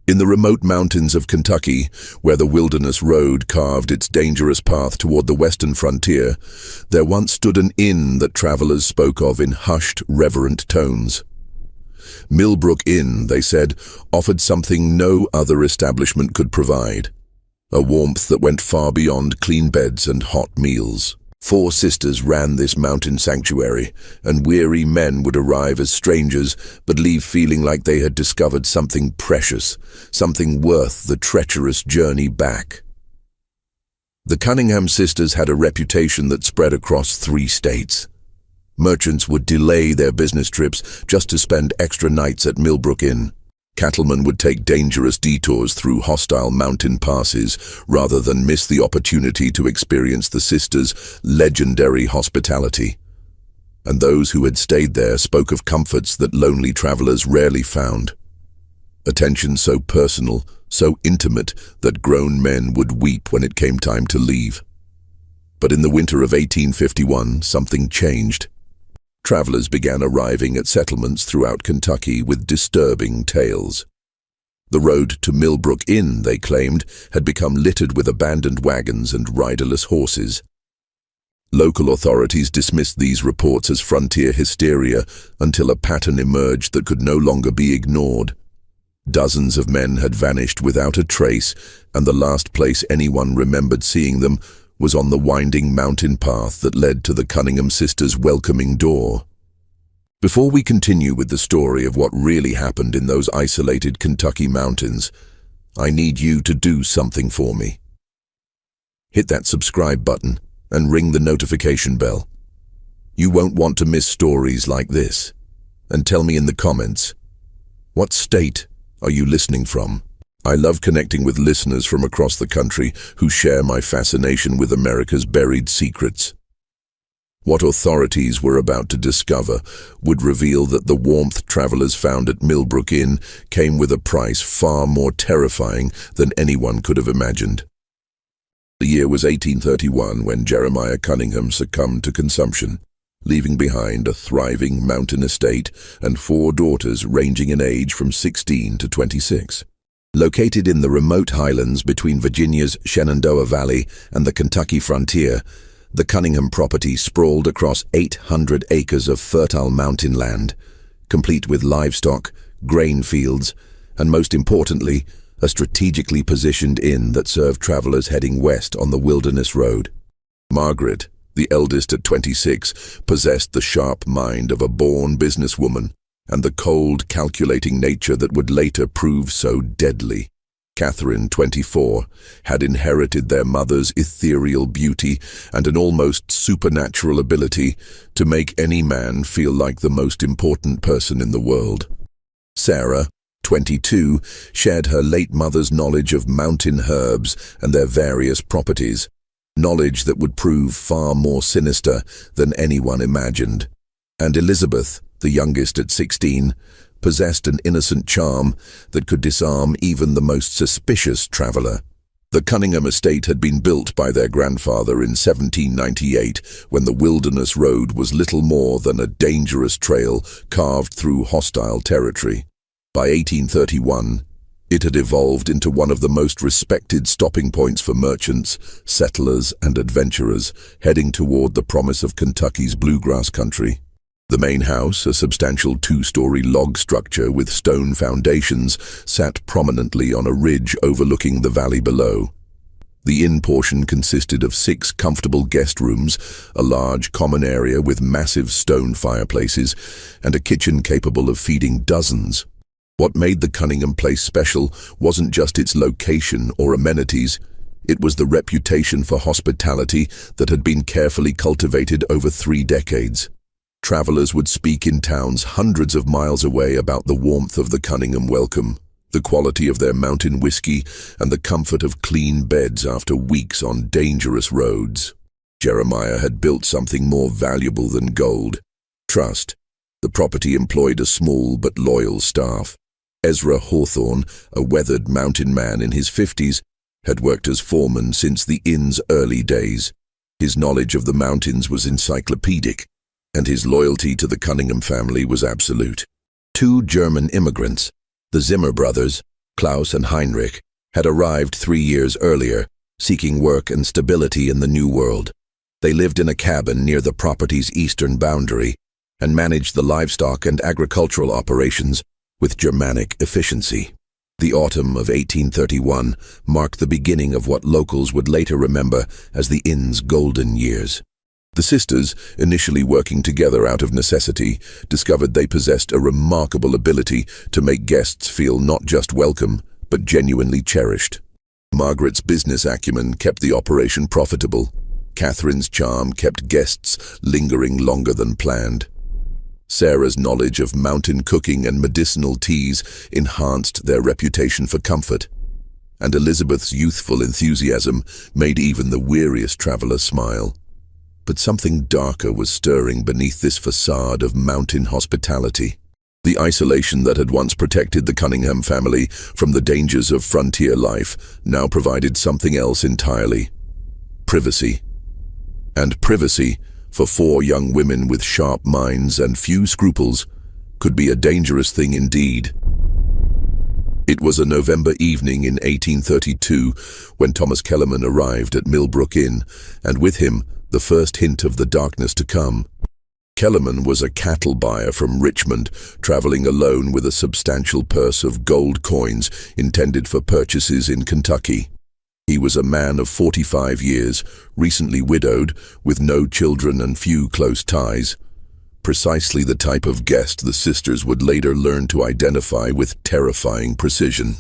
In the remote mountains of Kentucky, where the wilderness road carved its dangerous path toward the western frontier, there once stood an inn that travelers spoke of in hushed, reverent tones. Millbrook Inn, they said, offered something no other establishment could provide, a warmth that went far beyond clean beds and hot meals. 4 sisters ran this mountain sanctuary, and weary men would arrive as strangers but leave feeling like they had discovered something precious, something worth the treacherous journey back. The Cunningham sisters had a reputation that spread across 3 states. Merchants would delay their business trips just to spend extra nights at Millbrook Inn. Cattlemen would take dangerous detours through hostile mountain passes rather than miss the opportunity to experience the sisters' legendary hospitality. And those who had stayed there spoke of comforts that lonely travelers rarely found. Attention so personal, so intimate, that grown men would weep when it came time to leave. But in the winter of 1851, something changed. Travelers began arriving at settlements throughout Kentucky with disturbing tales. The road to Millbrook Inn, they claimed, had become littered with abandoned wagons and riderless horses. Local authorities dismissed these reports as frontier hysteria until a pattern emerged that could no longer be ignored. Dozens of men had vanished without a trace, and the last place anyone remembered seeing them was on the winding mountain path that led to the Cunningham sisters' welcoming door. Before we continue with the story of what really happened in those isolated Kentucky mountains, I need you to do something for me. Hit that subscribe button and ring the notification bell. You won't want to miss stories like this. And tell me in the comments, what state are you listening from? I love connecting with listeners from across the country who share my fascination with America's buried secrets. What authorities were about to discover would reveal that the warmth travelers found at Millbrook Inn came with a price far more terrifying than anyone could have imagined. The year was 1831 when Jeremiah Cunningham succumbed to consumption, leaving behind a thriving mountain estate and 4 daughters ranging in age from 16 to 26. Located in the remote highlands between Virginia's Shenandoah Valley and the Kentucky frontier, the Cunningham property sprawled across 800 acres of fertile mountain land, complete with livestock, grain fields, and most importantly, a strategically positioned inn that served travelers heading west on the wilderness road. Margaret, the eldest at 26, possessed the sharp mind of a born businesswoman and the cold, calculating nature that would later prove so deadly. Catherine, 24, had inherited their mother's ethereal beauty and an almost supernatural ability to make any man feel like the most important person in the world. Sarah, 22, shared her late mother's knowledge of mountain herbs and their various properties, knowledge that would prove far more sinister than anyone imagined. And Elizabeth, the youngest at 16, possessed an innocent charm that could disarm even the most suspicious traveler. The Cunningham estate had been built by their grandfather in 1798, when the wilderness road was little more than a dangerous trail carved through hostile territory. By 1831, it had evolved into one of the most respected stopping points for merchants, settlers, and adventurers heading toward the promise of Kentucky's bluegrass country. The main house, a substantial 2-story log structure with stone foundations, sat prominently on a ridge overlooking the valley below. The inn portion consisted of 6 comfortable guest rooms, a large common area with massive stone fireplaces, and a kitchen capable of feeding dozens. What made the Cunningham place special wasn't just its location or amenities. It was the reputation for hospitality that had been carefully cultivated over 3 decades. Travelers would speak in towns hundreds of miles away about the warmth of the Cunningham welcome, the quality of their mountain whiskey, and the comfort of clean beds after weeks on dangerous roads. Jeremiah had built something more valuable than gold: trust. The property employed a small but loyal staff. Ezra Hawthorne, a weathered mountain man in his 50s, had worked as foreman since the inn's early days. His knowledge of the mountains was encyclopedic, and his loyalty to the Cunningham family was absolute. 2 German immigrants, the Zimmer brothers, Klaus and Heinrich had arrived 3 years earlier, seeking work and stability in the New World. They lived in a cabin near the property's eastern boundary and managed the livestock and agricultural operations with Germanic efficiency. The autumn of 1831 marked the beginning of what locals would later remember as the inn's golden years. The sisters, initially working together out of necessity, discovered they possessed a remarkable ability to make guests feel not just welcome, but genuinely cherished. Margaret's business acumen kept the operation profitable. Catherine's charm kept guests lingering longer than planned. Sarah's knowledge of mountain cooking and medicinal teas enhanced their reputation for comfort. And Elizabeth's youthful enthusiasm made even the weariest traveler smile. But something darker was stirring beneath this facade of mountain hospitality. The isolation that had once protected the Cunningham family from the dangers of frontier life now provided something else entirely: privacy. And privacy, for 4 young women with sharp minds and few scruples, could be a dangerous thing indeed. It was a November evening in 1832 when Thomas Kellerman arrived at Millbrook Inn, and with him the first hint of the darkness to come. Kellerman was a cattle buyer from Richmond, traveling alone with a substantial purse of gold coins intended for purchases in Kentucky. He was a man of 45 years, recently widowed, with no children and few close ties. Precisely the type of guest the sisters would later learn to identify with terrifying precision.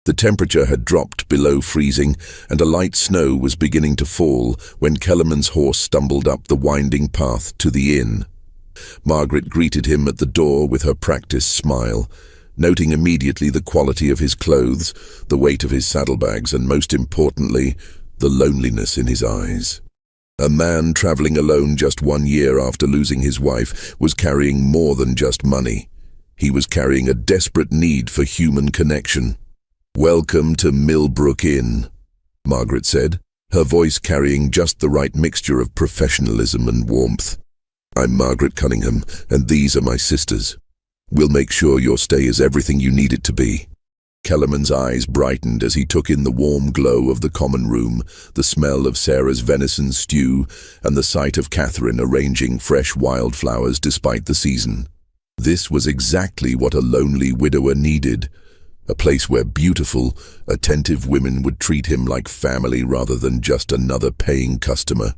The temperature had dropped below freezing, and a light snow was beginning to fall when Kellerman's horse stumbled up the winding path to the inn. Margaret greeted him at the door with her practiced smile, noting immediately the quality of his clothes, the weight of his saddlebags, and most importantly, the loneliness in his eyes. A man traveling alone just 1 year after losing his wife was carrying more than just money. He was carrying a desperate need for human connection. "Welcome to Millbrook Inn," Margaret said, her voice carrying just the right mixture of professionalism and warmth. "I'm Margaret Cunningham, and these are my sisters. We'll make sure your stay is everything you need it to be." Kellerman's eyes brightened as he took in the warm glow of the common room, the smell of Sarah's venison stew, and the sight of Catherine arranging fresh wildflowers despite the season. This was exactly what a lonely widower needed. A place where beautiful, attentive women would treat him like family rather than just another paying customer.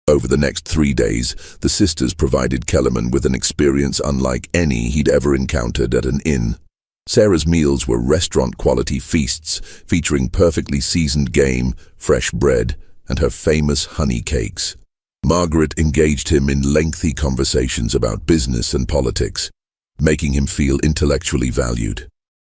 Over the next 3 days, the sisters provided Kellerman with an experience unlike any he'd ever encountered at an inn. Sarah's meals were restaurant-quality feasts, featuring perfectly seasoned game, fresh bread, and her famous honey cakes. Margaret engaged him in lengthy conversations about business and politics, making him feel intellectually valued.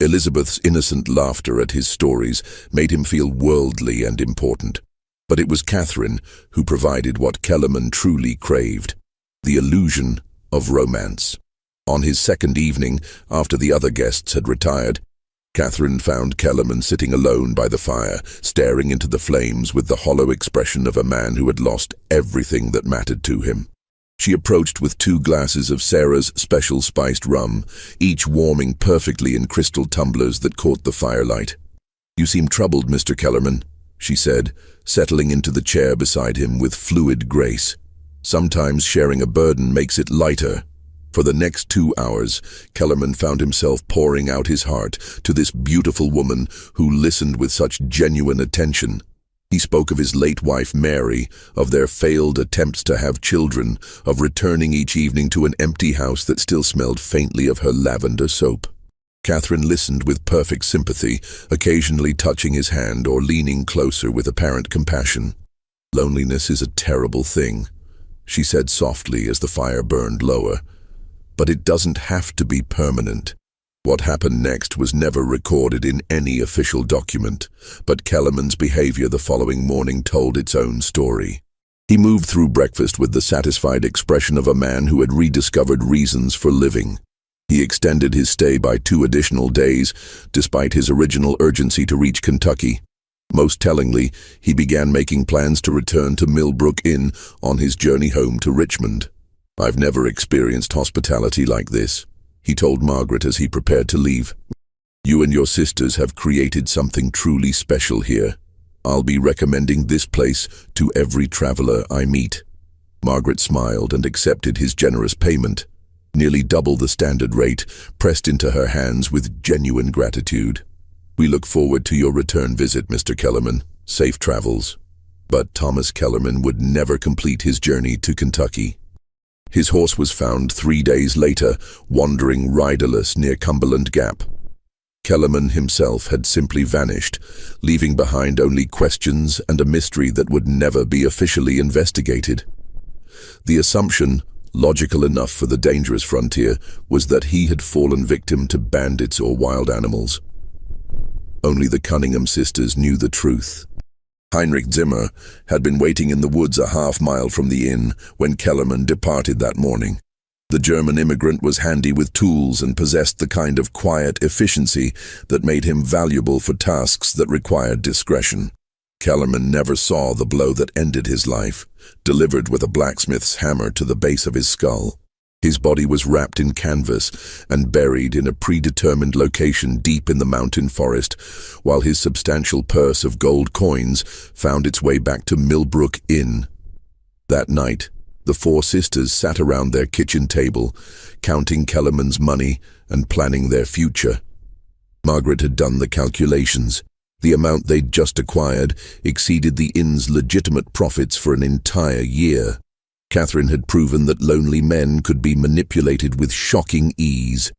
Elizabeth's innocent laughter at his stories made him feel worldly and important. But it was Catherine who provided what Kellerman truly craved: the illusion of romance. On his second evening, after the other guests had retired, Catherine found Kellerman sitting alone by the fire, staring into the flames with the hollow expression of a man who had lost everything that mattered to him. She approached with 2 glasses of Sarah's special spiced rum, each warming perfectly in crystal tumblers that caught the firelight. "You seem troubled, Mr. Kellerman," she said, settling into the chair beside him with fluid grace. "Sometimes sharing a burden makes it lighter." For the next 2 hours, Kellerman found himself pouring out his heart to this beautiful woman who listened with such genuine attention. He spoke of his late wife Mary, of their failed attempts to have children, of returning each evening to an empty house that still smelled faintly of her lavender soap. Catherine listened with perfect sympathy, occasionally touching his hand or leaning closer with apparent compassion. "Loneliness is a terrible thing," she said softly as the fire burned lower. "But it doesn't have to be permanent." What happened next was never recorded in any official document, but Kellerman's behavior the following morning told its own story. He moved through breakfast with the satisfied expression of a man who had rediscovered reasons for living. He extended his stay by 2 additional days, despite his original urgency to reach Kentucky. Most tellingly, he began making plans to return to Millbrook Inn on his journey home to Richmond. "I've never experienced hospitality like this," he told Margaret as he prepared to leave. You and your sisters have created something truly special here. I'll be recommending this place to every traveler I meet." Margaret smiled and accepted his generous payment, nearly double the standard rate, pressed into her hands with genuine gratitude. "We look forward to your return visit, Mr. Kellerman. Safe travels." But Thomas Kellerman would never complete his journey to Kentucky. His horse was found 3 days later, wandering riderless near Cumberland Gap. Kellerman himself had simply vanished, leaving behind only questions and a mystery that would never be officially investigated. The assumption, logical enough for the dangerous frontier, was that he had fallen victim to bandits or wild animals. Only the Cunningham sisters knew the truth. Heinrich Zimmer had been waiting in the woods a half-mile from the inn when Kellerman departed that morning. The German immigrant was handy with tools and possessed the kind of quiet efficiency that made him valuable for tasks that required discretion. Kellerman never saw the blow that ended his life, delivered with a blacksmith's hammer to the base of his skull. His body was wrapped in canvas and buried in a predetermined location deep in the mountain forest, while his substantial purse of gold coins found its way back to Millbrook Inn. That night, the four sisters sat around their kitchen table, counting Kellerman's money and planning their future. Margaret had done the calculations. The amount they'd just acquired exceeded the inn's legitimate profits for an entire year. Catherine had proven that lonely men could be manipulated with shocking ease.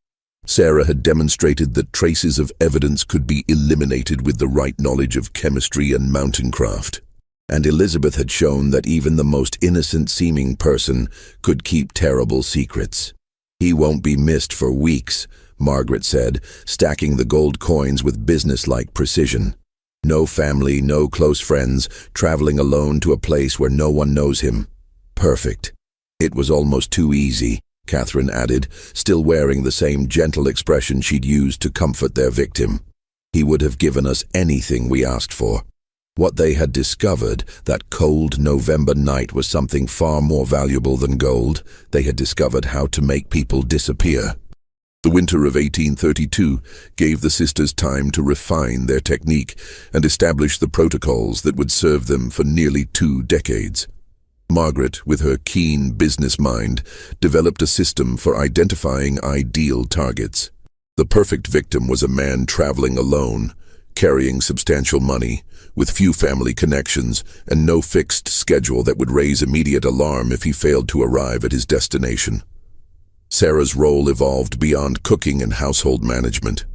Sarah had demonstrated that traces of evidence could be eliminated with the right knowledge of chemistry and mountaincraft. And Elizabeth had shown that even the most innocent-seeming person could keep terrible secrets. "He won't be missed for weeks," Margaret said, stacking the gold coins with businesslike precision. "No family, no close friends, traveling alone to a place where no one knows him. Perfect." "It was almost too easy," Catherine added, still wearing the same gentle expression she'd used to comfort their victim. "He would have given us anything we asked for." What they had discovered that cold November night was something far more valuable than gold. They had discovered how to make people disappear. The winter of 1832 gave the sisters time to refine their technique and establish the protocols that would serve them for nearly 2 decades. Margaret, with her keen business mind, developed a system for identifying ideal targets. The perfect victim was a man traveling alone, carrying substantial money, with few family connections, and no fixed schedule that would raise immediate alarm if he failed to arrive at his destination. Sarah's role evolved beyond cooking and household management.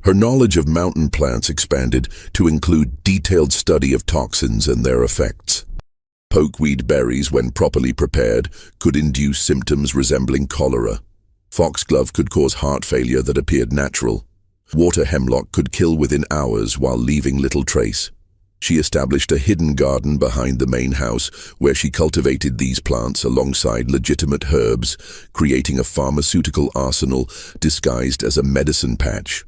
Her knowledge of mountain plants expanded to include detailed study of toxins and their effects. Pokeweed berries, when properly prepared, could induce symptoms resembling cholera. Foxglove could cause heart failure that appeared natural. Water hemlock could kill within hours while leaving little trace. She established a hidden garden behind the main house where she cultivated these plants alongside legitimate herbs, creating a pharmaceutical arsenal disguised as a medicine patch.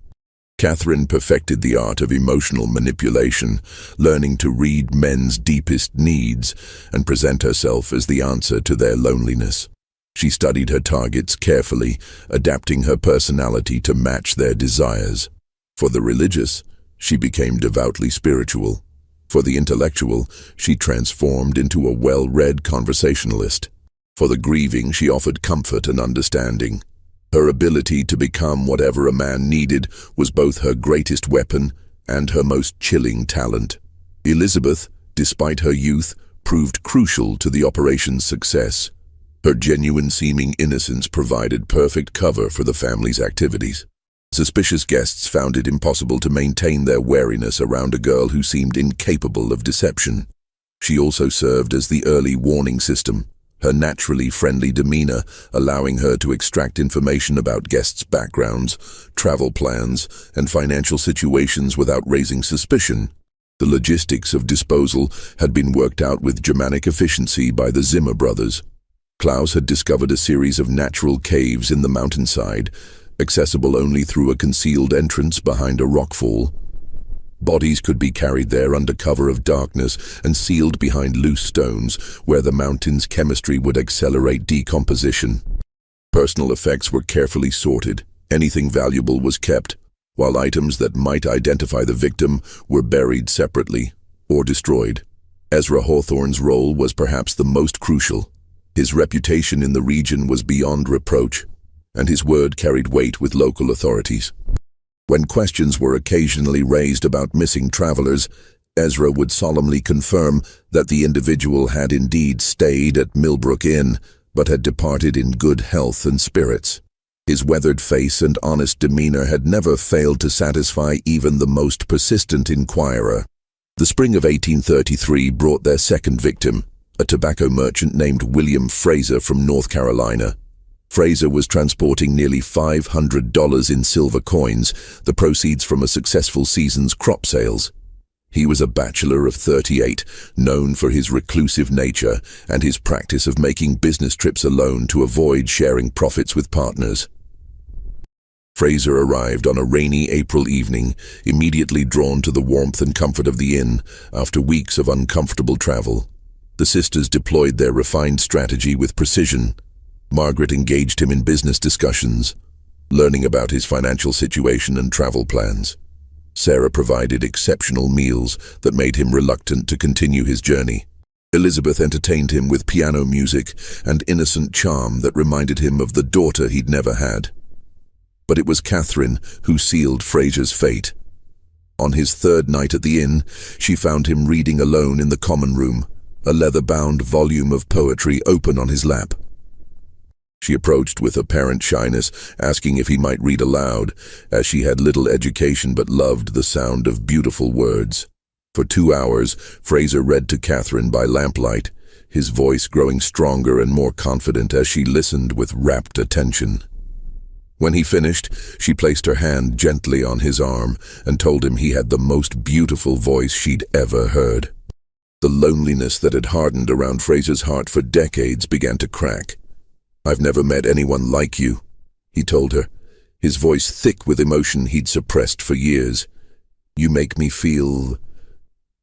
Catherine perfected the art of emotional manipulation, learning to read men's deepest needs and present herself as the answer to their loneliness. She studied her targets carefully, adapting her personality to match their desires. For the religious, she became devoutly spiritual. For the intellectual, she transformed into a well-read conversationalist. For the grieving, she offered comfort and understanding. Her ability to become whatever a man needed was both her greatest weapon and her most chilling talent. Elizabeth, despite her youth, proved crucial to the operation's success. Her genuine-seeming innocence provided perfect cover for the family's activities. Suspicious guests found it impossible to maintain their wariness around a girl who seemed incapable of deception. She also served as the early warning system, her naturally friendly demeanor allowing her to extract information about guests' backgrounds, travel plans, and financial situations without raising suspicion. The logistics of disposal had been worked out with Germanic efficiency by the Zimmer brothers. Klaus had discovered a series of natural caves in the mountainside, accessible only through a concealed entrance behind a rockfall. Bodies could be carried there under cover of darkness and sealed behind loose stones, where the mountain's chemistry would accelerate decomposition. Personal effects were carefully sorted. Anything valuable was kept. while items that might identify the victim were buried separately or destroyed. Ezra Hawthorne's role was perhaps the most crucial. His reputation in the region was beyond reproach, and his word carried weight with local authorities. When questions were occasionally raised about missing travelers, Ezra would solemnly confirm that the individual had indeed stayed at Millbrook Inn, but had departed in good health and spirits. His weathered face and honest demeanor had never failed to satisfy even the most persistent inquirer. The spring of 1833 brought their second victim, a tobacco merchant named William Fraser from North Carolina. Fraser was transporting nearly $500 in silver coins, the proceeds from a successful season's crop sales. He was a bachelor of 38, known for his reclusive nature and his practice of making business trips alone to avoid sharing profits with partners. Fraser arrived on a rainy April evening, immediately drawn to the warmth and comfort of the inn after weeks of uncomfortable travel. The sisters deployed their refined strategy with precision. Margaret engaged him in business discussions, learning about his financial situation and travel plans. Sarah provided exceptional meals that made him reluctant to continue his journey. Elizabeth entertained him with piano music and innocent charm that reminded him of the daughter he'd never had. But it was Catherine who sealed Fraser's fate. On his third night at the inn, she found him reading alone in the common room, a leather-bound volume of poetry open on his lap. She approached with apparent shyness, asking if he might read aloud, as she had little education but loved the sound of beautiful words. For 2 hours, Fraser read to Catherine by lamplight, his voice growing stronger and more confident as she listened with rapt attention. When he finished, she placed her hand gently on his arm and told him he had the most beautiful voice she'd ever heard. The loneliness that had hardened around Fraser's heart for decades began to crack. "I've never met anyone like you," he told her, his voice thick with emotion he'd suppressed for years. "You make me feel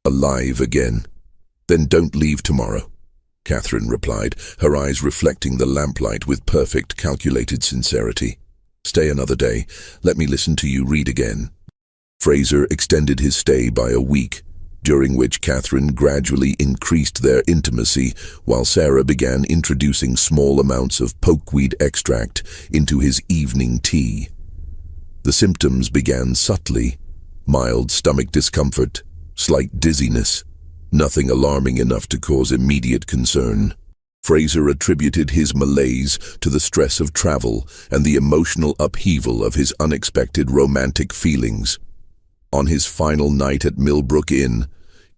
alive again." "Then don't leave tomorrow," Catherine replied, her eyes reflecting the lamplight with perfect, calculated sincerity. "Stay another day. Let me listen to you read again." Fraser extended his stay by a week, during which Catherine gradually increased their intimacy while Sarah began introducing small amounts of pokeweed extract into his evening tea. The symptoms began subtly: mild stomach discomfort, slight dizziness, nothing alarming enough to cause immediate concern. Fraser attributed his malaise to the stress of travel and the emotional upheaval of his unexpected romantic feelings. On his final night at Millbrook Inn,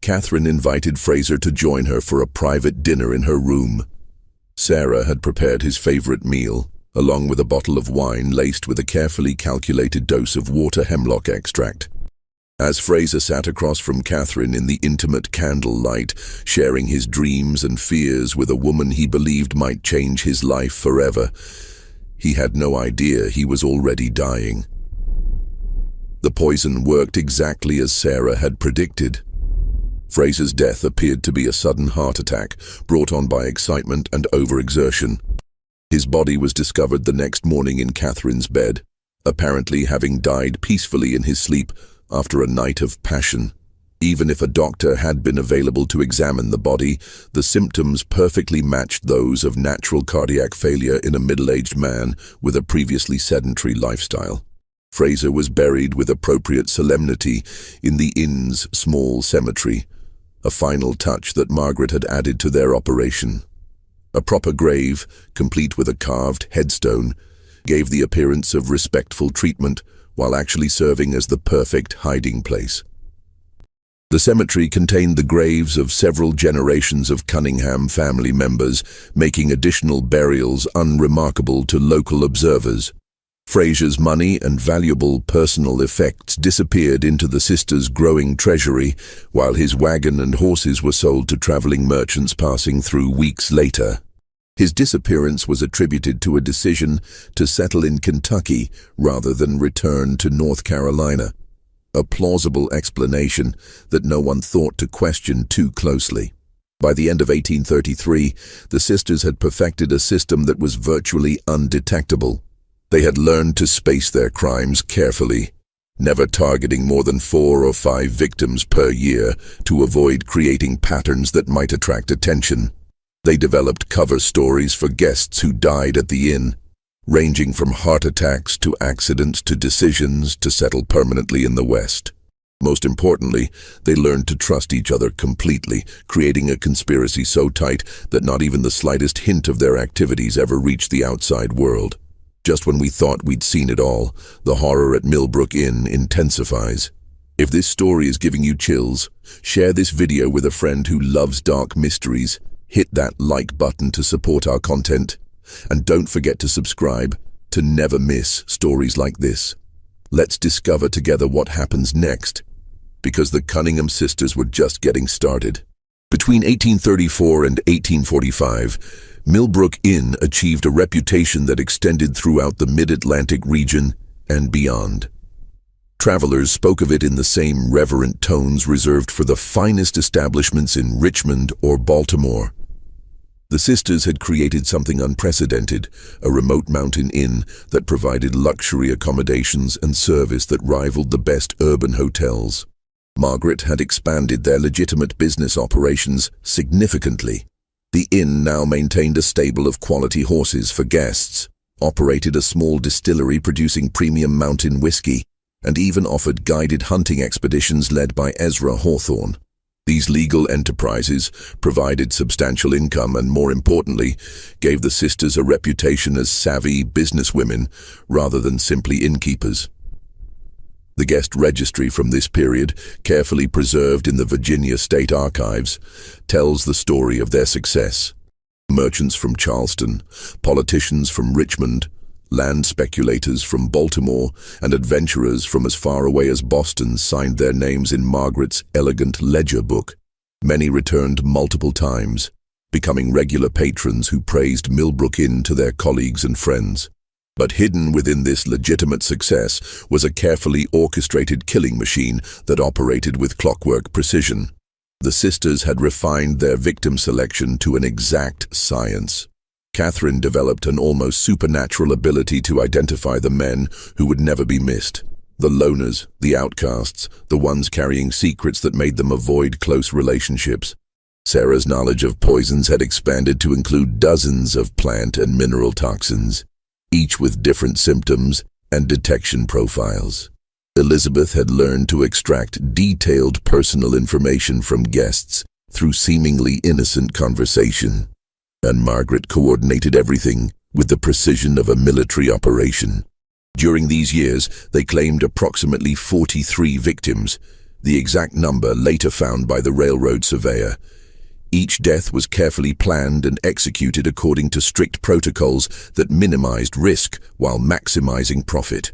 Catherine invited Fraser to join her for a private dinner in her room. Sarah had prepared his favorite meal, along with a bottle of wine laced with a carefully calculated dose of water hemlock extract. As Fraser sat across from Catherine in the intimate candlelight, sharing his dreams and fears with a woman he believed might change his life forever, he had no idea he was already dying. The poison worked exactly as Sarah had predicted. Fraser's death appeared to be a sudden heart attack brought on by excitement and overexertion. His body was discovered the next morning in Catherine's bed, apparently having died peacefully in his sleep after a night of passion. Even if a doctor had been available to examine the body, the symptoms perfectly matched those of natural cardiac failure in a middle-aged man with a previously sedentary lifestyle. Fraser was buried with appropriate solemnity in the inn's small cemetery, a final touch that Margaret had added to their operation. A proper grave, complete with a carved headstone, gave the appearance of respectful treatment while actually serving as the perfect hiding place. The cemetery contained the graves of several generations of Cunningham family members, making additional burials unremarkable to local observers. Fraser's money and valuable personal effects disappeared into the sisters' growing treasury, while his wagon and horses were sold to traveling merchants passing through weeks later. His disappearance was attributed to a decision to settle in Kentucky rather than return to North Carolina, a plausible explanation that no one thought to question too closely. By the end of 1833, the sisters had perfected a system that was virtually undetectable. They had learned to space their crimes carefully, never targeting more than 4 or 5 victims per year to avoid creating patterns that might attract attention. They developed cover stories for guests who died at the inn, ranging from heart attacks to accidents to decisions to settle permanently in the West. Most importantly, they learned to trust each other completely, creating a conspiracy so tight that not even the slightest hint of their activities ever reached the outside world. Just when we thought we'd seen it all, the horror at Millbrook Inn intensifies. If this story is giving you chills, share this video with a friend who loves dark mysteries, hit that like button to support our content, and don't forget to subscribe to never miss stories like this. Let's discover together what happens next, because the Cunningham sisters were just getting started. Between 1834 and 1845, Millbrook Inn achieved a reputation that extended throughout the mid-Atlantic region and beyond. Travelers spoke of it in the same reverent tones reserved for the finest establishments in Richmond or Baltimore. The sisters had created something unprecedented, a remote mountain inn that provided luxury accommodations and service that rivaled the best urban hotels. Margaret had expanded their legitimate business operations significantly. The inn now maintained a stable of quality horses for guests, operated a small distillery producing premium mountain whiskey, and even offered guided hunting expeditions led by Ezra Hawthorne. These legal enterprises provided substantial income and, more importantly, gave the sisters a reputation as savvy businesswomen rather than simply innkeepers. The guest registry from this period, carefully preserved in the Virginia State Archives, tells the story of their success. Merchants from Charleston, politicians from Richmond, land speculators from Baltimore, and adventurers from as far away as Boston signed their names in Margaret's elegant ledger book. Many returned multiple times, becoming regular patrons who praised Millbrook Inn to their colleagues and friends. But hidden within this legitimate success was a carefully orchestrated killing machine that operated with clockwork precision. The sisters had refined their victim selection to an exact science. Catherine developed an almost supernatural ability to identify the men who would never be missed. The loners, the outcasts, the ones carrying secrets that made them avoid close relationships. Sarah's knowledge of poisons had expanded to include dozens of plant and mineral toxins, each with different symptoms and detection profiles. Elizabeth had learned to extract detailed personal information from guests through seemingly innocent conversation. And Margaret coordinated everything with the precision of a military operation. During these years, they claimed approximately 43 victims, the exact number later found by the railroad surveyor. Each death was carefully planned and executed according to strict protocols that minimized risk while maximizing profit.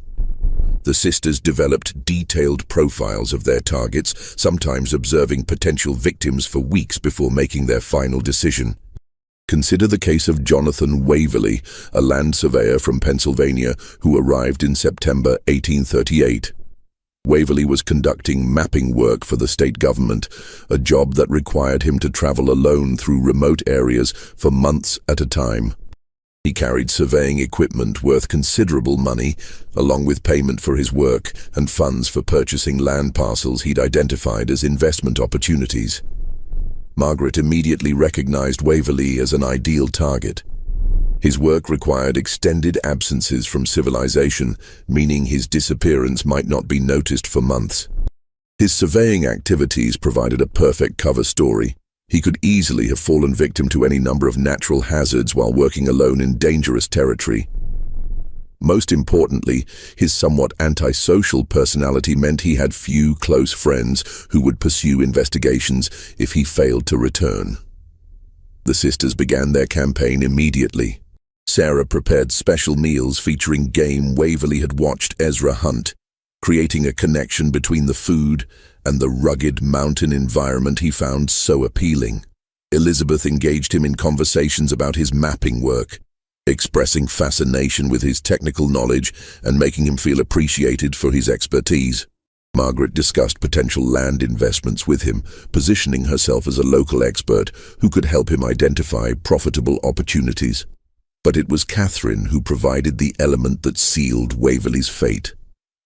The sisters developed detailed profiles of their targets, sometimes observing potential victims for weeks before making their final decision. Consider the case of Jonathan Waverley, a land surveyor from Pennsylvania who arrived in September 1838. Waverley was conducting mapping work for the state government, a job that required him to travel alone through remote areas for months at a time. He carried surveying equipment worth considerable money, along with payment for his work and funds for purchasing land parcels he'd identified as investment opportunities. Margaret immediately recognized Waverley as an ideal target. His work required extended absences from civilization, meaning his disappearance might not be noticed for months. His surveying activities provided a perfect cover story. He could easily have fallen victim to any number of natural hazards while working alone in dangerous territory. Most importantly, his somewhat antisocial personality meant he had few close friends who would pursue investigations if he failed to return. The sisters began their campaign immediately. Sarah prepared special meals featuring game Waverley had watched Ezra hunt, creating a connection between the food and the rugged mountain environment he found so appealing. Elizabeth engaged him in conversations about his mapping work, expressing fascination with his technical knowledge and making him feel appreciated for his expertise. Margaret discussed potential land investments with him, positioning herself as a local expert who could help him identify profitable opportunities. But it was Catherine who provided the element that sealed Waverley's fate.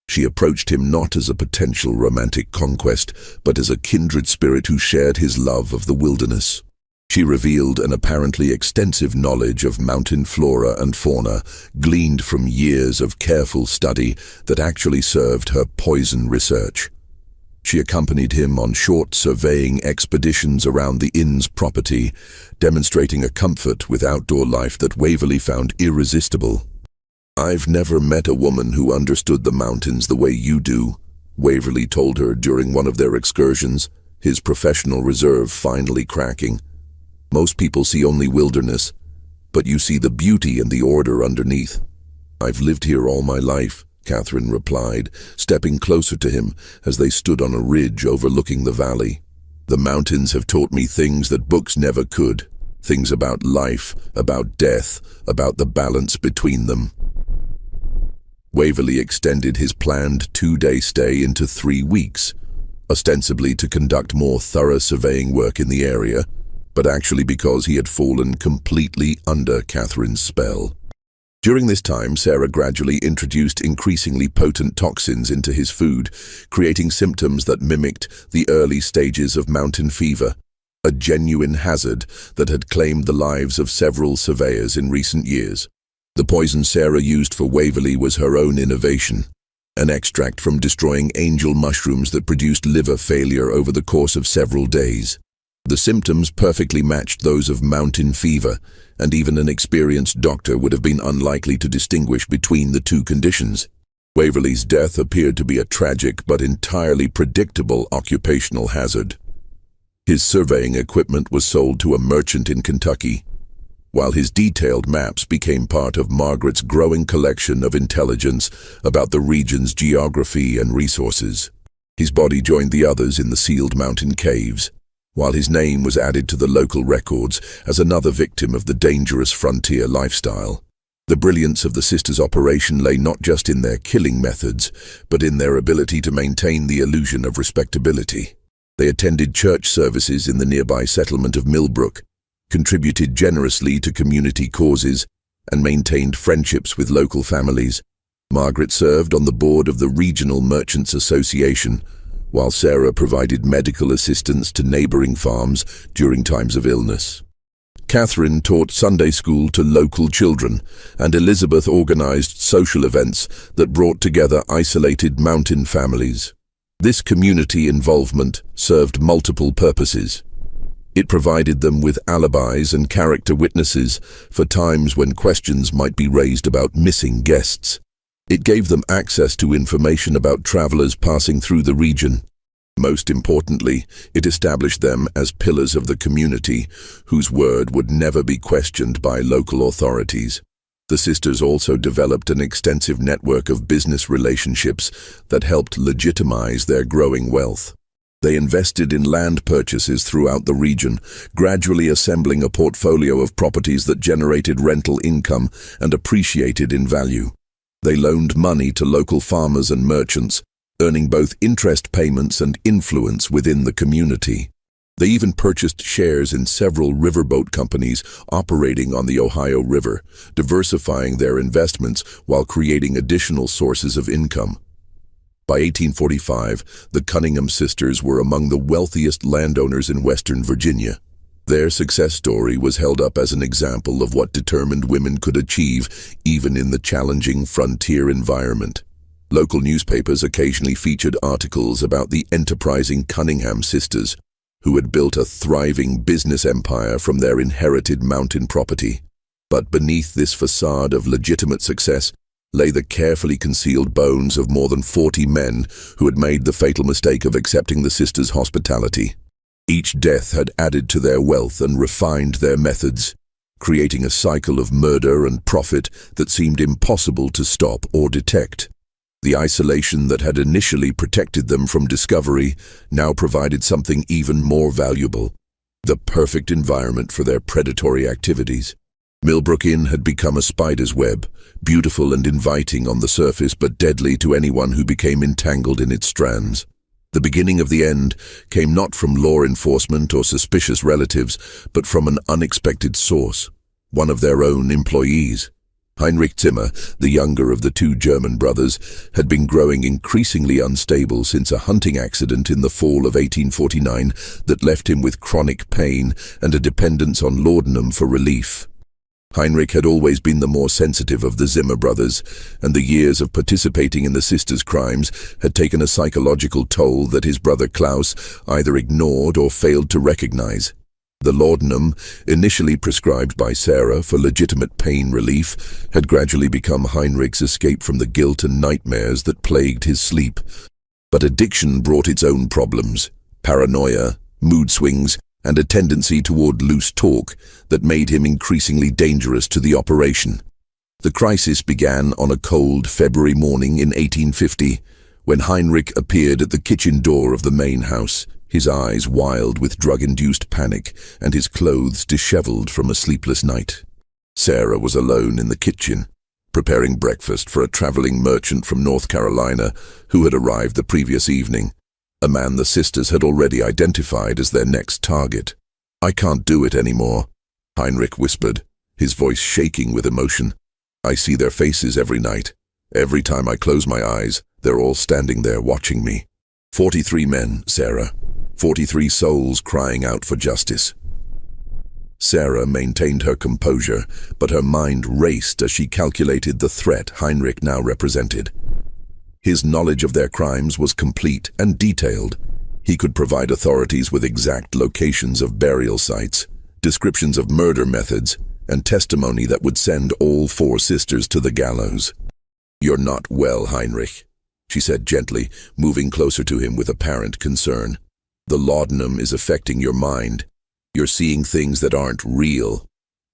She approached him not as a potential romantic conquest, but as a kindred spirit who shared his love of the wilderness. She revealed an apparently extensive knowledge of mountain flora and fauna, gleaned from years of careful study that actually served her poison research. She accompanied him on short surveying expeditions around the inn's property, demonstrating a comfort with outdoor life that Waverley found irresistible. "I've never met a woman who understood the mountains the way you do," Waverley told her during one of their excursions, his professional reserve finally cracking. "Most people see only wilderness, but you see the beauty and the order underneath." "I've lived here all my life," Catherine replied, stepping closer to him as they stood on a ridge overlooking the valley. "The mountains have taught me things that books never could, things about life, about death, about the balance between them." Waverley extended his planned 2-day stay into 3 weeks, ostensibly to conduct more thorough surveying work in the area, but actually because he had fallen completely under Catherine's spell. During this time, Sarah gradually introduced increasingly potent toxins into his food, creating symptoms that mimicked the early stages of mountain fever, a genuine hazard that had claimed the lives of several surveyors in recent years. The poison Sarah used for Waverley was her own innovation, an extract from destroying angel mushrooms that produced liver failure over the course of several days. The symptoms perfectly matched those of mountain fever, and even an experienced doctor would have been unlikely to distinguish between the two conditions. Waverley's death appeared to be a tragic but entirely predictable occupational hazard. His surveying equipment was sold to a merchant in Kentucky, while his detailed maps became part of Margaret's growing collection of intelligence about the region's geography and resources. His body joined the others in the sealed mountain caves, while his name was added to the local records as another victim of the dangerous frontier lifestyle. The brilliance of the sisters' operation lay not just in their killing methods, but in their ability to maintain the illusion of respectability. They attended church services in the nearby settlement of Millbrook, contributed generously to community causes, and maintained friendships with local families. Margaret served on the board of the Regional Merchants Association, while Sarah provided medical assistance to neighboring farms during times of illness. Catherine taught Sunday school to local children, and Elizabeth organized social events that brought together isolated mountain families. This community involvement served multiple purposes. It provided them with alibis and character witnesses for times when questions might be raised about missing guests. It gave them access to information about travelers passing through the region. Most importantly, it established them as pillars of the community, whose word would never be questioned by local authorities. The sisters also developed an extensive network of business relationships that helped legitimize their growing wealth. They invested in land purchases throughout the region, gradually assembling a portfolio of properties that generated rental income and appreciated in value. They loaned money to local farmers and merchants, earning both interest payments and influence within the community. They even purchased shares in several riverboat companies operating on the Ohio River, diversifying their investments while creating additional sources of income. By 1845, the Cunningham sisters were among the wealthiest landowners in Western Virginia. Their success story was held up as an example of what determined women could achieve even in the challenging frontier environment. Local newspapers occasionally featured articles about the enterprising Cunningham sisters, who had built a thriving business empire from their inherited mountain property. But beneath this facade of legitimate success lay the carefully concealed bones of more than 40 men who had made the fatal mistake of accepting the sisters' hospitality. Each death had added to their wealth and refined their methods, creating a cycle of murder and profit that seemed impossible to stop or detect. The isolation that had initially protected them from discovery now provided something even more valuable: the perfect environment for their predatory activities. Millbrook Inn had become a spider's web, beautiful and inviting on the surface but deadly to anyone who became entangled in its strands. The beginning of the end came not from law enforcement or suspicious relatives, but from an unexpected source, one of their own employees. Heinrich Zimmer, the younger of the two German brothers, had been growing increasingly unstable since a hunting accident in the fall of 1849 that left him with chronic pain and a dependence on laudanum for relief. Heinrich had always been the more sensitive of the Zimmer brothers, and the years of participating in the sisters' crimes had taken a psychological toll that his brother Klaus either ignored or failed to recognize. The laudanum, initially prescribed by Sarah for legitimate pain relief, had gradually become Heinrich's escape from the guilt and nightmares that plagued his sleep. But addiction brought its own problems: paranoia, mood swings, and a tendency toward loose talk that made him increasingly dangerous to the operation. The crisis began on a cold February morning in 1850, when Heinrich appeared at the kitchen door of the main house, his eyes wild with drug-induced panic and his clothes disheveled from a sleepless night. Sarah was alone in the kitchen, preparing breakfast for a traveling merchant from North Carolina who had arrived the previous evening, a man the sisters had already identified as their next target. "I can't do it anymore," Heinrich whispered, his voice shaking with emotion. "I see their faces every night. Every time I close my eyes, they're all standing there watching me. 43 men, Sarah. 43 souls crying out for justice." Sarah maintained her composure, but her mind raced as she calculated the threat Heinrich now represented. His knowledge of their crimes was complete and detailed. He could provide authorities with exact locations of burial sites, descriptions of murder methods, and testimony that would send all 4 sisters to the gallows. "You're not well, Heinrich," she said gently, moving closer to him with apparent concern. "The laudanum is affecting your mind. You're seeing things that aren't real."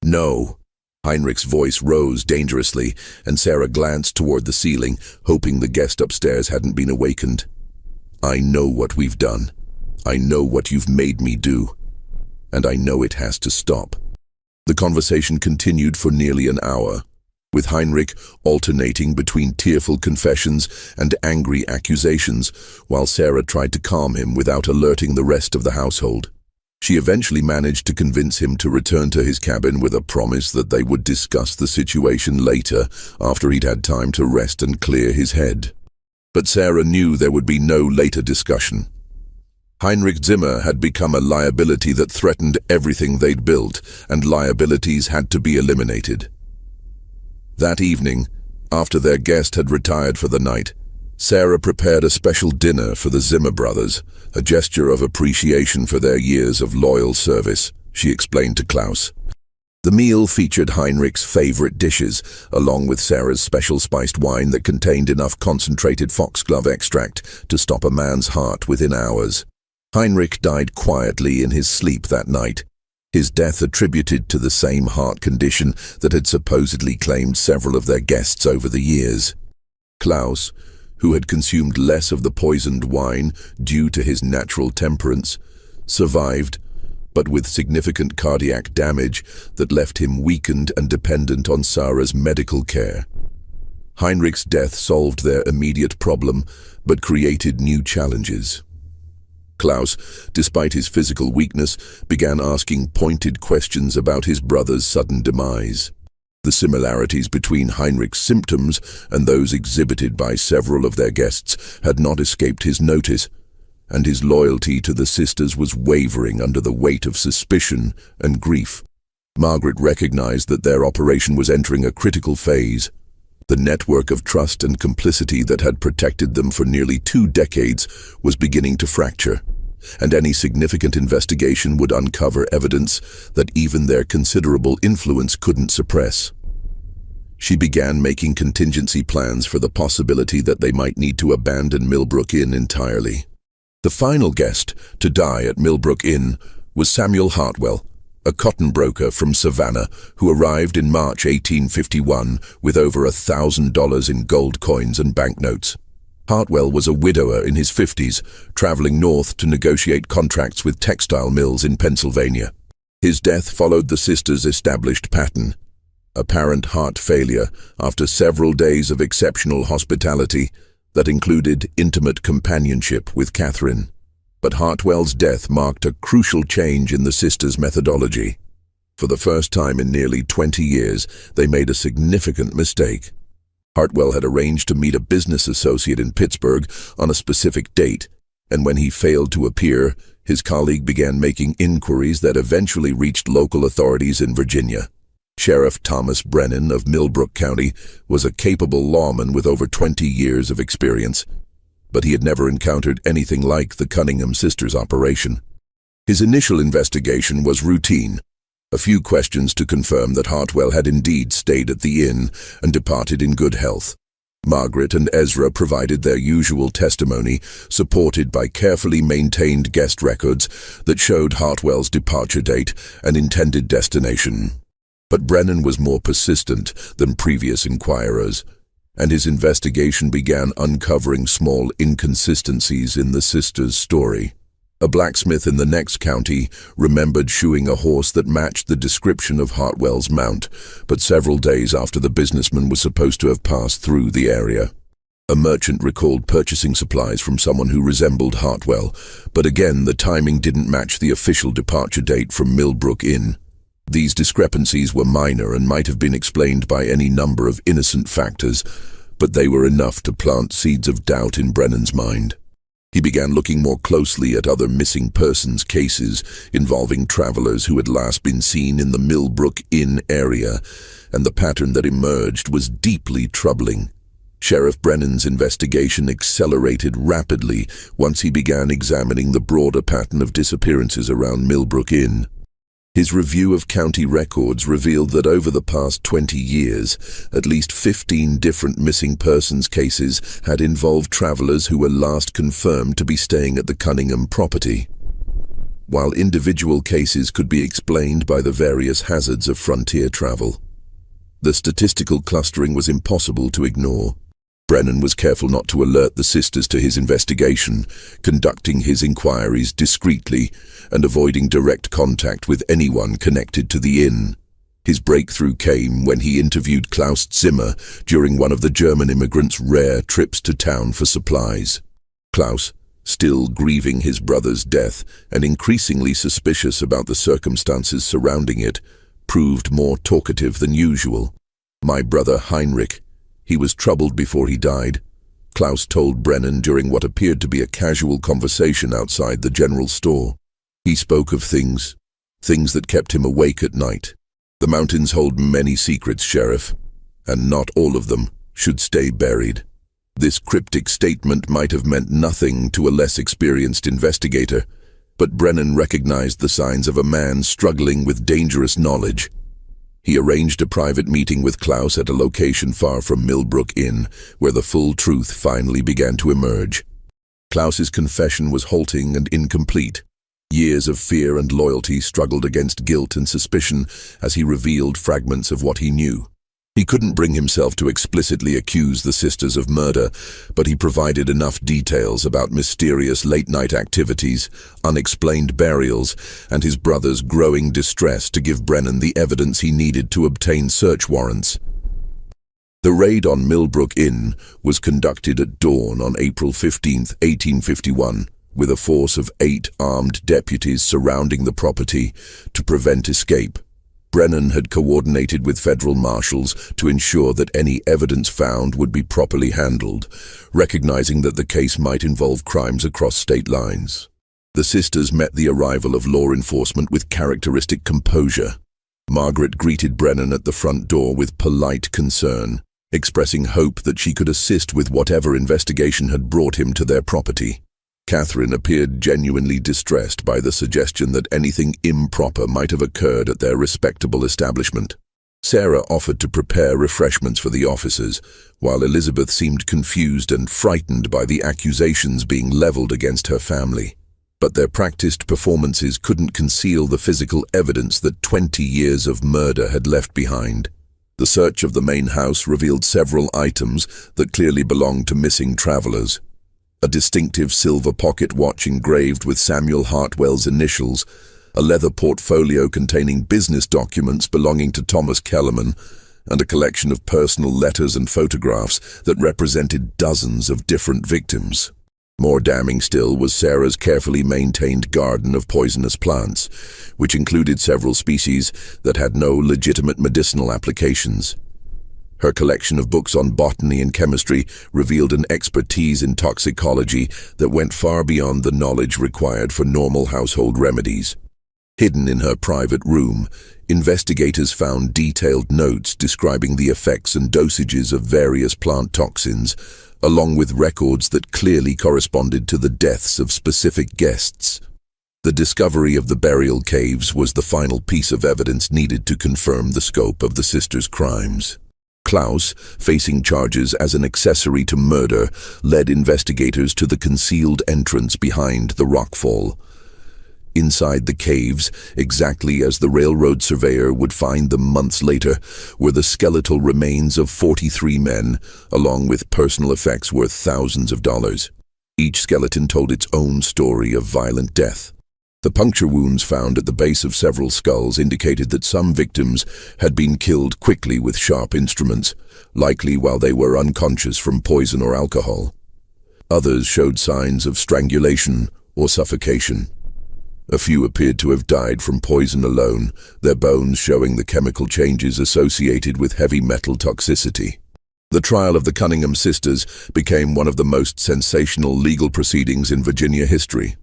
"No." Heinrich's voice rose dangerously, and Sarah glanced toward the ceiling, hoping the guest upstairs hadn't been awakened. "I know what we've done. I know what you've made me do. And I know it has to stop." The conversation continued for nearly an hour, with Heinrich alternating between tearful confessions and angry accusations, while Sarah tried to calm him without alerting the rest of the household. She eventually managed to convince him to return to his cabin with a promise that they would discuss the situation later, after he'd had time to rest and clear his head. But Sarah knew there would be no later discussion. Heinrich Zimmer had become a liability that threatened everything they'd built, and liabilities had to be eliminated. That evening, after their guest had retired for the night, Sarah prepared a special dinner for the Zimmer brothers, a gesture of appreciation for their years of loyal service, she explained to Klaus. The meal featured Heinrich's favorite dishes, along with Sarah's special spiced wine that contained enough concentrated foxglove extract to stop a man's heart within hours. Heinrich died quietly in his sleep that night, his death attributed to the same heart condition that had supposedly claimed several of their guests over the years. Klaus, who had consumed less of the poisoned wine due to his natural temperance, survived, but with significant cardiac damage that left him weakened and dependent on Sarah's medical care. Heinrich's death solved their immediate problem, but created new challenges. Klaus, despite his physical weakness, began asking pointed questions about his brother's sudden demise. The similarities between Heinrich's symptoms and those exhibited by several of their guests had not escaped his notice, and his loyalty to the sisters was wavering under the weight of suspicion and grief. Margaret recognized that their operation was entering a critical phase. The network of trust and complicity that had protected them for nearly 2 decades was beginning to fracture, and any significant investigation would uncover evidence that even their considerable influence couldn't suppress. She began making contingency plans for the possibility that they might need to abandon Millbrook Inn entirely. The final guest to die at Millbrook Inn was Samuel Hartwell, a cotton broker from Savannah who arrived in March 1851 with over $1,000 in gold coins and banknotes. Hartwell was a widower in his 50s, traveling north to negotiate contracts with textile mills in Pennsylvania. His death followed the sisters' established pattern: apparent heart failure after several days of exceptional hospitality that included intimate companionship with Catherine. But Hartwell's death marked a crucial change in the sisters' methodology. For the first time in nearly 20 years, they made a significant mistake. Hartwell had arranged to meet a business associate in Pittsburgh on a specific date, and when he failed to appear, his colleague began making inquiries that eventually reached local authorities in Virginia. Sheriff Thomas Brennan of Millbrook County was a capable lawman with over 20 years of experience, but he had never encountered anything like the Cunningham sisters' operation. His initial investigation was routine. A few questions to confirm that Hartwell had indeed stayed at the inn and departed in good health. Margaret and Ezra provided their usual testimony, supported by carefully maintained guest records that showed Hartwell's departure date and intended destination. But Brennan was more persistent than previous inquirers, and his investigation began uncovering small inconsistencies in the sisters' story. A blacksmith in the next county remembered shoeing a horse that matched the description of Hartwell's mount, but several days after the businessman was supposed to have passed through the area. A merchant recalled purchasing supplies from someone who resembled Hartwell, but again the timing didn't match the official departure date from Millbrook Inn. These discrepancies were minor and might have been explained by any number of innocent factors, but they were enough to plant seeds of doubt in Brennan's mind. He began looking more closely at other missing persons cases involving travelers who had last been seen in the Millbrook Inn area, and the pattern that emerged was deeply troubling. Sheriff Brennan's investigation accelerated rapidly once he began examining the broader pattern of disappearances around Millbrook Inn. His review of county records revealed that over the past 20 years, at least 15 different missing persons cases had involved travelers who were last confirmed to be staying at the Cunningham property. While individual cases could be explained by the various hazards of frontier travel, the statistical clustering was impossible to ignore. Brennan was careful not to alert the sisters to his investigation, conducting his inquiries discreetly and avoiding direct contact with anyone connected to the inn. His breakthrough came when he interviewed Klaus Zimmer during one of the German immigrants' rare trips to town for supplies. Klaus, still grieving his brother's death and increasingly suspicious about the circumstances surrounding it, proved more talkative than usual. "My brother Heinrich, he was troubled before he died," Klaus told Brennan during what appeared to be a casual conversation outside the general store. "He spoke of things that kept him awake at night. The mountains hold many secrets, Sheriff, and not all of them should stay buried." This cryptic statement might have meant nothing to a less experienced investigator, but Brennan recognized the signs of a man struggling with dangerous knowledge. He arranged a private meeting with Klaus at a location far from Millbrook Inn, where the full truth finally began to emerge. Klaus's confession was halting and incomplete. Years of fear and loyalty struggled against guilt and suspicion as he revealed fragments of what he knew. He couldn't bring himself to explicitly accuse the sisters of murder, but he provided enough details about mysterious late-night activities, unexplained burials, and his brother's growing distress to give Brennan the evidence he needed to obtain search warrants. The raid on Millbrook Inn was conducted at dawn on April 15, 1851, with a force of 8 armed deputies surrounding the property to prevent escape. Brennan had coordinated with federal marshals to ensure that any evidence found would be properly handled, recognizing that the case might involve crimes across state lines. The sisters met the arrival of law enforcement with characteristic composure. Margaret greeted Brennan at the front door with polite concern, expressing hope that she could assist with whatever investigation had brought him to their property. Catherine appeared genuinely distressed by the suggestion that anything improper might have occurred at their respectable establishment. Sarah offered to prepare refreshments for the officers, while Elizabeth seemed confused and frightened by the accusations being leveled against her family. But their practiced performances couldn't conceal the physical evidence that 20 years of murder had left behind. The search of the main house revealed several items that clearly belonged to missing travelers. A distinctive silver pocket watch engraved with Samuel Hartwell's initials, a leather portfolio containing business documents belonging to Thomas Kellerman, and a collection of personal letters and photographs that represented dozens of different victims. More damning still was Sarah's carefully maintained garden of poisonous plants, which included several species that had no legitimate medicinal applications. Her collection of books on botany and chemistry revealed an expertise in toxicology that went far beyond the knowledge required for normal household remedies. Hidden in her private room, investigators found detailed notes describing the effects and dosages of various plant toxins, along with records that clearly corresponded to the deaths of specific guests. The discovery of the burial caves was the final piece of evidence needed to confirm the scope of the sisters' crimes. Klaus, facing charges as an accessory to murder, led investigators to the concealed entrance behind the rockfall. Inside the caves, exactly as the railroad surveyor would find them months later, were the skeletal remains of 43 men, along with personal effects worth thousands of dollars. Each skeleton told its own story of violent death. The puncture wounds found at the base of several skulls indicated that some victims had been killed quickly with sharp instruments, likely while they were unconscious from poison or alcohol. Others showed signs of strangulation or suffocation. A few appeared to have died from poison alone, their bones showing the chemical changes associated with heavy metal toxicity. The trial of the Cunningham sisters became one of the most sensational legal proceedings in Virginia history.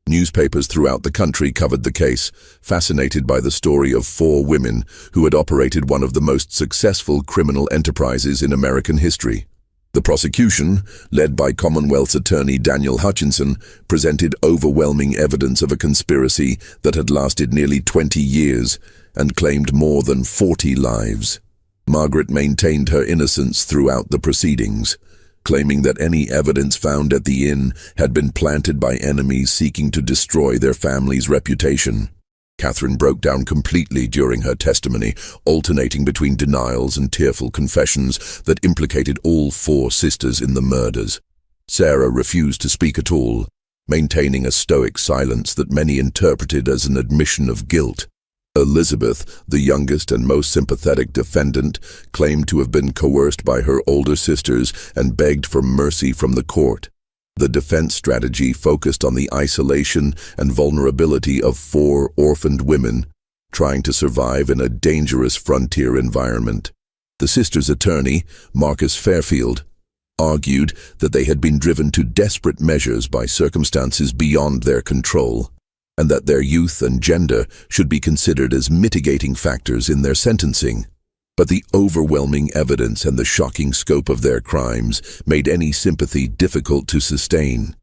Newspapers throughout the country covered the case, fascinated by the story of 4 women who had operated one of the most successful criminal enterprises in American history. The prosecution, led by Commonwealth's attorney Daniel Hutchinson, presented overwhelming evidence of a conspiracy that had lasted nearly 20 years and claimed more than 40 lives. Margaret maintained her innocence throughout the proceedings, claiming that any evidence found at the inn had been planted by enemies seeking to destroy their family's reputation. Catherine broke down completely during her testimony, alternating between denials and tearful confessions that implicated all 4 sisters in the murders. Sarah refused to speak at all, maintaining a stoic silence that many interpreted as an admission of guilt. Elizabeth, the youngest and most sympathetic defendant, claimed to have been coerced by her older sisters and begged for mercy from the court. The defense strategy focused on the isolation and vulnerability of 4 orphaned women trying to survive in a dangerous frontier environment. The sisters' attorney, Marcus Fairfield, argued that they had been driven to desperate measures by circumstances beyond their control, and that their youth and gender should be considered as mitigating factors in their sentencing. But the overwhelming evidence and the shocking scope of their crimes made any sympathy difficult to sustain.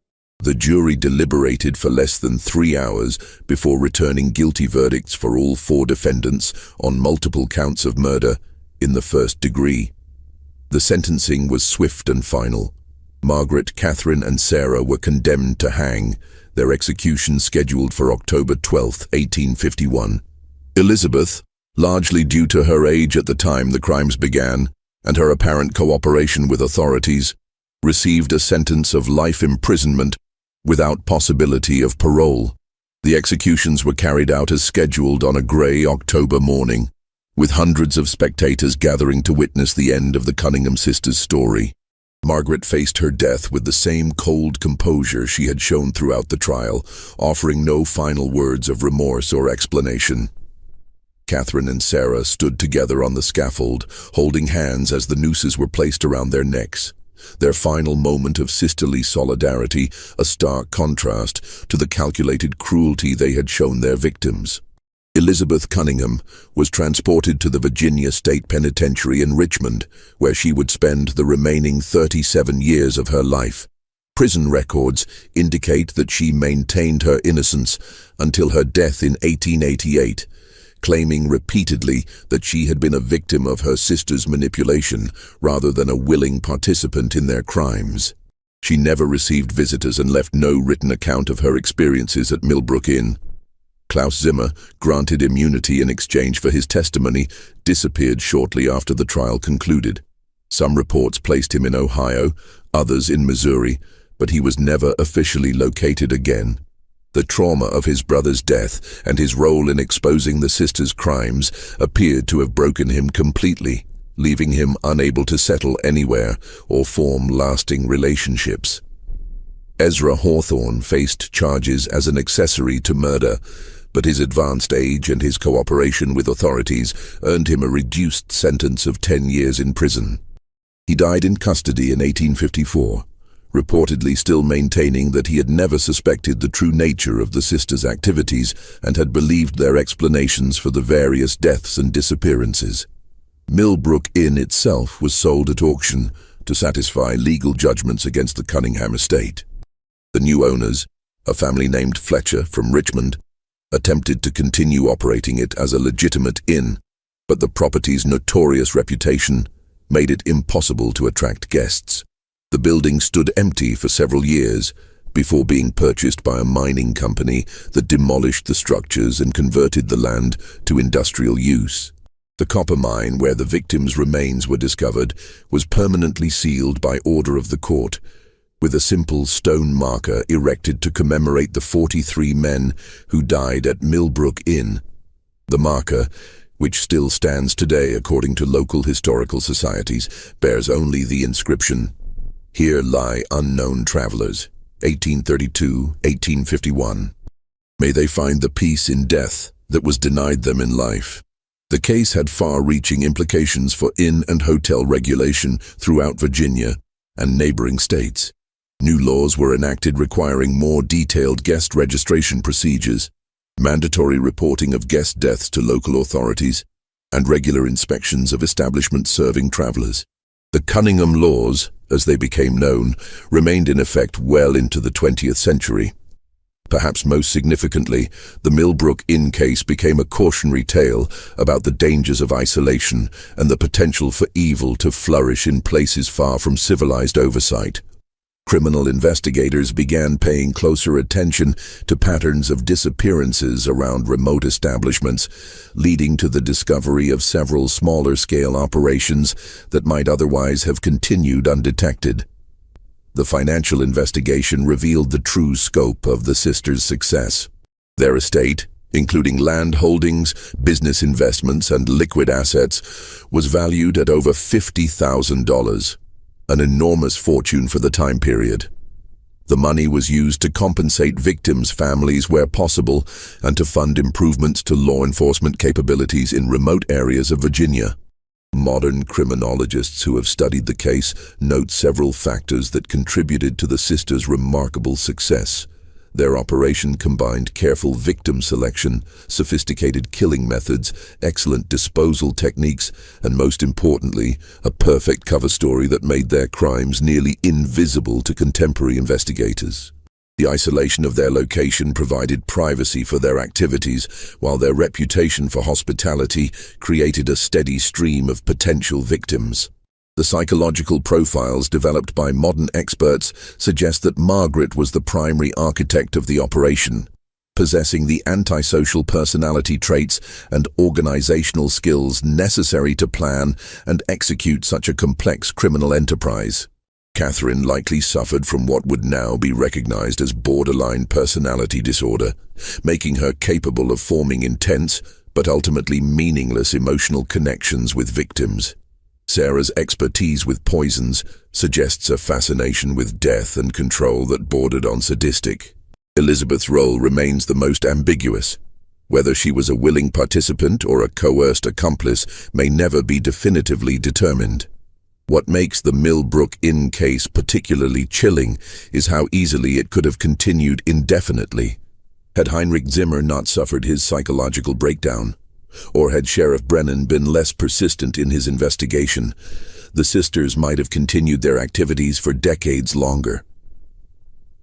The jury deliberated for less than 3 hours before returning guilty verdicts for all 4 defendants on multiple counts of murder in the first degree. The sentencing was swift and final. Margaret, Catherine, and Sarah were condemned to hang, their execution scheduled for October 12, 1851. Elizabeth, largely due to her age at the time the crimes began and her apparent cooperation with authorities, received a sentence of life imprisonment without possibility of parole. The executions were carried out as scheduled on a grey October morning, with hundreds of spectators gathering to witness the end of the Cunningham sisters' story. Margaret faced her death with the same cold composure she had shown throughout the trial, offering no final words of remorse or explanation. Catherine and Sarah stood together on the scaffold, holding hands as the nooses were placed around their necks, their final moment of sisterly solidarity, a stark contrast to the calculated cruelty they had shown their victims. Elizabeth Cunningham was transported to the Virginia State Penitentiary in Richmond, where she would spend the remaining 37 years of her life. Prison records indicate that she maintained her innocence until her death in 1888, claiming repeatedly that she had been a victim of her sister's manipulation rather than a willing participant in their crimes. She never received visitors and left no written account of her experiences at Millbrook Inn. Klaus Zimmer, granted immunity in exchange for his testimony, disappeared shortly after the trial concluded. Some reports placed him in Ohio, others in Missouri, but he was never officially located again. The trauma of his brother's death and his role in exposing the sisters' crimes appeared to have broken him completely, leaving him unable to settle anywhere or form lasting relationships. Ezra Hawthorne faced charges as an accessory to murder, but his advanced age and his cooperation with authorities earned him a reduced sentence of 10 years in prison. He died in custody in 1854, reportedly still maintaining that he had never suspected the true nature of the sisters' activities and had believed their explanations for the various deaths and disappearances. Millbrook Inn itself was sold at auction to satisfy legal judgments against the Cunningham estate. The new owners, a family named Fletcher from Richmond, attempted to continue operating it as a legitimate inn, but the property's notorious reputation made it impossible to attract guests. The building stood empty for several years before being purchased by a mining company that demolished the structures and converted the land to industrial use. The copper mine where the victims' remains were discovered was permanently sealed by order of the court, with a simple stone marker erected to commemorate the 43 men who died at Millbrook Inn. The marker, which still stands today according to local historical societies, bears only the inscription, "Here lie unknown travelers, 1832-1851. May they find the peace in death that was denied them in life." The case had far-reaching implications for inn and hotel regulation throughout Virginia and neighboring states. New laws were enacted requiring more detailed guest registration procedures, mandatory reporting of guest deaths to local authorities, and regular inspections of establishments serving travelers. The Cunningham laws, as they became known, remained in effect well into the 20th century. Perhaps most significantly, the Millbrook Inn case became a cautionary tale about the dangers of isolation and the potential for evil to flourish in places far from civilized oversight. Criminal investigators began paying closer attention to patterns of disappearances around remote establishments, leading to the discovery of several smaller-scale operations that might otherwise have continued undetected. The financial investigation revealed the true scope of the sisters' success. Their estate, including land holdings, business investments, and liquid assets, was valued at over $50,000. An enormous fortune for the time period. The money was used to compensate victims' families where possible and to fund improvements to law enforcement capabilities in remote areas of Virginia. Modern criminologists who have studied the case note several factors that contributed to the sisters' remarkable success. Their operation combined careful victim selection, sophisticated killing methods, excellent disposal techniques, and most importantly, a perfect cover story that made their crimes nearly invisible to contemporary investigators. The isolation of their location provided privacy for their activities, while their reputation for hospitality created a steady stream of potential victims. The psychological profiles developed by modern experts suggest that Margaret was the primary architect of the operation, possessing the antisocial personality traits and organizational skills necessary to plan and execute such a complex criminal enterprise. Catherine likely suffered from what would now be recognized as borderline personality disorder, making her capable of forming intense but ultimately meaningless emotional connections with victims. Sarah's expertise with poisons suggests a fascination with death and control that bordered on sadistic. Elizabeth's role remains the most ambiguous. Whether she was a willing participant or a coerced accomplice may never be definitively determined. What makes the Millbrook Inn case particularly chilling is how easily it could have continued indefinitely. Had Heinrich Zimmer not suffered his psychological breakdown, or had Sheriff Brennan been less persistent in his investigation, the sisters might have continued their activities for decades longer.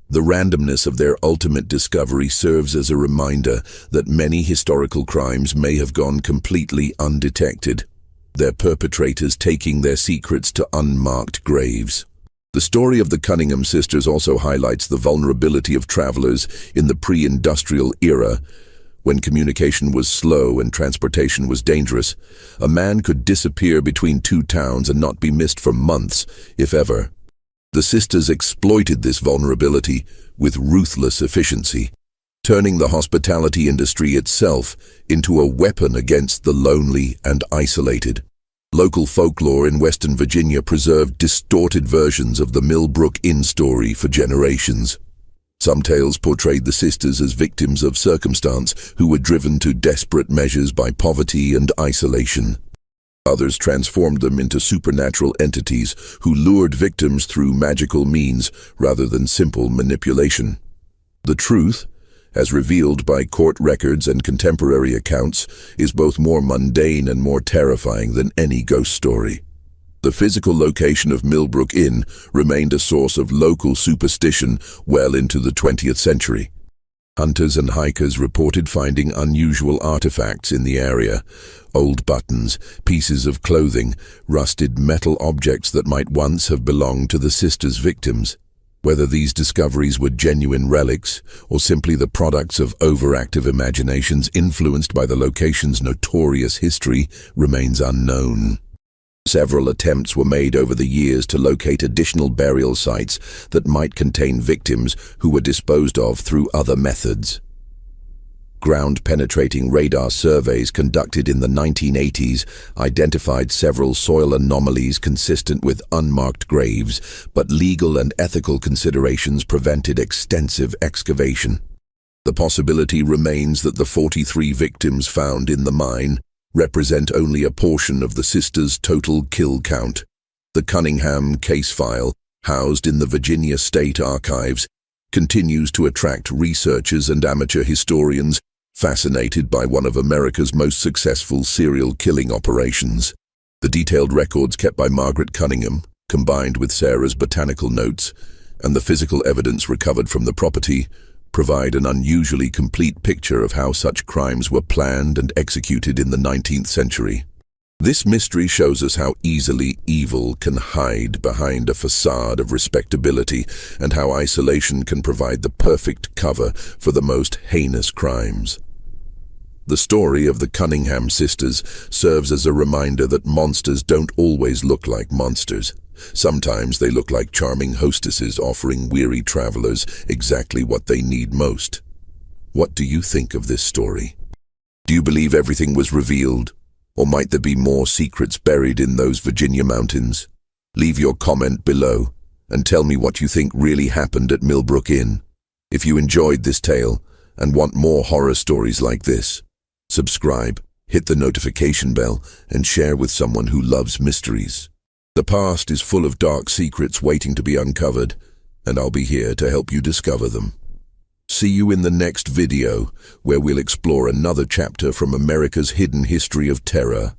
The randomness of their ultimate discovery serves as a reminder that many historical crimes may have gone completely undetected, their perpetrators taking their secrets to unmarked graves. The story of the Cunningham sisters also highlights the vulnerability of travelers in the pre-industrial era. When communication was slow and transportation was dangerous, a man could disappear between two towns and not be missed for months, if ever. The sisters exploited this vulnerability with ruthless efficiency, turning the hospitality industry itself into a weapon against the lonely and isolated. Local folklore in Western Virginia preserved distorted versions of the Millbrook Inn story for generations. Some tales portrayed the sisters as victims of circumstance who were driven to desperate measures by poverty and isolation. Others transformed them into supernatural entities who lured victims through magical means rather than simple manipulation. The truth, as revealed by court records and contemporary accounts, is both more mundane and more terrifying than any ghost story. The physical location of Millbrook Inn remained a source of local superstition well into the 20th century. Hunters and hikers reported finding unusual artifacts in the area: old buttons, pieces of clothing, rusted metal objects that might once have belonged to the sisters' victims. Whether these discoveries were genuine relics or simply the products of overactive imaginations influenced by the location's notorious history remains unknown. Several attempts were made over the years to locate additional burial sites that might contain victims who were disposed of through other methods. Ground-penetrating radar surveys conducted in the 1980s identified several soil anomalies consistent with unmarked graves, but legal and ethical considerations prevented extensive excavation. The possibility remains that the 43 victims found in the mine represent only a portion of the sisters' total kill count. The Cunningham case file, housed in the Virginia State Archives, continues to attract researchers and amateur historians fascinated by one of America's most successful serial killing operations. The detailed records kept by Margaret Cunningham, combined with Sarah's botanical notes, and the physical evidence recovered from the property, provide an unusually complete picture of how such crimes were planned and executed in the 19th century. This mystery shows us how easily evil can hide behind a facade of respectability and how isolation can provide the perfect cover for the most heinous crimes. The story of the Cunningham sisters serves as a reminder that monsters don't always look like monsters. Sometimes they look like charming hostesses offering weary travelers exactly what they need most. What do you think of this story? Do you believe everything was revealed? Or might there be more secrets buried in those Virginia mountains? Leave your comment below and tell me what you think really happened at Millbrook Inn. If you enjoyed this tale and want more horror stories like this, subscribe, hit the notification bell, and share with someone who loves mysteries. The past is full of dark secrets waiting to be uncovered, and I'll be here to help you discover them. See you in the next video, where we'll explore another chapter from America's hidden history of terror.